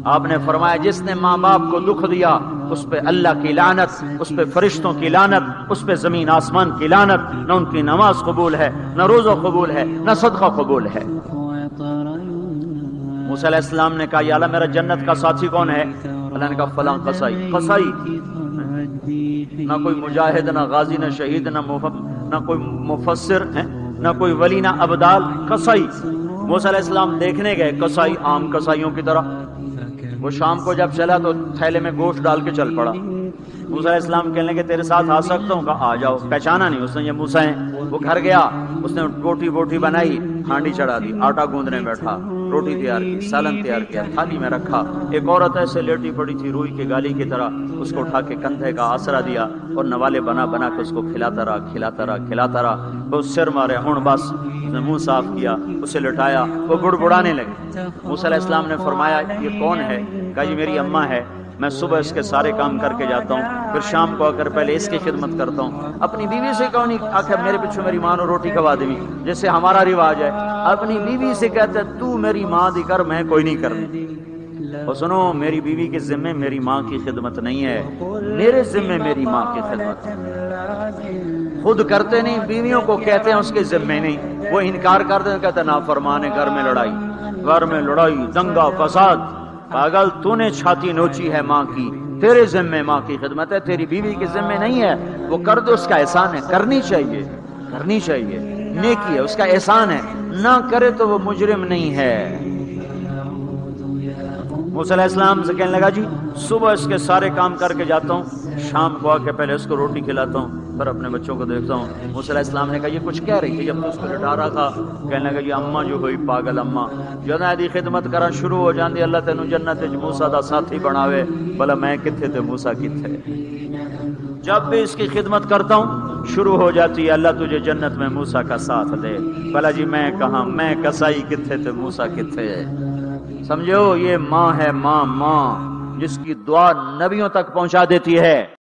آپ نے فرمایا جس نے ماں باپ کو دکھ دیا اس پہ اللہ کی لعنت، اس پہ فرشتوں کی لعنت، اس پہ زمین آسمان کی لعنت، نہ ان کی نماز قبول ہے، نہ روزہ قبول ہے، نہ صدقہ قبول ہے۔ موسیٰ علیہ السلام نے کہا یا اللہ میرا جنت کا ساتھی کون ہے؟ اللہ نے کہا فلاں قصائی۔ قصائی نہ کوئی مجاہد، نہ غازی، نہ شہید، نہ کوئی مفسر، نہ کوئی ولی، نہ ابدال، قصائی۔ موسیٰ علیہ السلام دیکھنے گئے، قصائی عام قصائیوں کی طرح۔ وہ شام کو جب چلا تو تھیلے میں گوشت ڈال کے چل پڑا۔ موسیٰ علیہ السلام کہنے لگے تیرے ساتھ آ سکتا ہوں؟ کہا آ جاؤ۔ پہچانا نہیں اس نے یہ موسیٰ ہیں۔ وہ گھر گیا، اس نے روٹی بنائی، ہانڈی چڑھا دی، آٹا گوندنے بیٹھا، روٹی تیار کی، سالن تیار کیا، تھالی میں رکھا۔ ایک عورت ایسے لیٹی پڑی تھی روئی کی گالی کی طرح، اس کو اٹھا کے کندھے کا آسرا دیا اور نوالے بنا کے اس کو کھلاتا رہا۔ وہ سر مارے، ہن بس اس نے منہ صاف کیا، اسے لٹایا، وہ بڑبڑانے لگے۔ موسیٰ علیہ السلام نے فرمایا یہ کون ہے؟ کہا یہ میری اماں ہے، میں صبح اس کے سارے کام کر کے جاتا ہوں، پھر شام کو آ کر پہلے اس کی خدمت کرتا ہوں۔ اپنی بیوی سے کہو نہیں آخر میرے پیچھے میری ماں نے روٹی کھوا دی، جیسے ہمارا رواج ہے۔ اپنی بیوی سے کہتے تو میری ماں دی کر، میں کوئی نہیں کرنا۔ اور سنو میری بیوی کے ذمے میری ماں کی خدمت نہیں ہے، میرے ذمے میری ماں کی خدمت ہے۔ خود کرتے نہیں، بیویوں کو کہتے ہیں اس کے ذمے نہیں، وہ انکار کرتے ہیں، کہتے نافرمان ہے، گھر میں لڑائی، دنگا فساد۔ پاگل تو نے چھاتی نوچی ہے ماں کی، تیرے ذمے ماں کی خدمت ہے، تیری بیوی کے ذمے نہیں ہے۔ وہ کر دے اس کا احسان ہے، کرنی چاہیے، نیکی ہے، اس کا احسان ہے، نہ کرے تو وہ مجرم نہیں ہے۔ موسیٰ علیہ السلام سے کہنے لگا جی صبح اس کے سارے کام کر کے جاتا ہوں، شام کو آ کے پہلے اس کو روٹی کھلاتا ہوں، پھر اپنے بچوں کو دیکھتا ہوں۔ موسیٰ علیہ السلام نے کہا یہ کچھ کہہ رہی تھی جب تو اس کو لٹا رہا تھا؟ کہنے لگا جی اماں جو ہوئی پاگل اماں جدوں دی خدمت کرن شروع ہو جاندی اللہ تینوں جنت وچ موسیٰ دا ساتھی بناوے، بھلا میں کتھے تے موسیٰ کتھے۔ جب بھی اس کی خدمت کرتا ہوں شروع ہو جاتی ہے اللہ تجھے جنت میں موسیٰ کا ساتھ دے، بھلا جی میں کہاں، میں کسائی کتھے تے موسیٰ کتھے۔ سمجھو یہ ماں ہے، ماں جس کی دعا نبیوں تک پہنچا دیتی ہے۔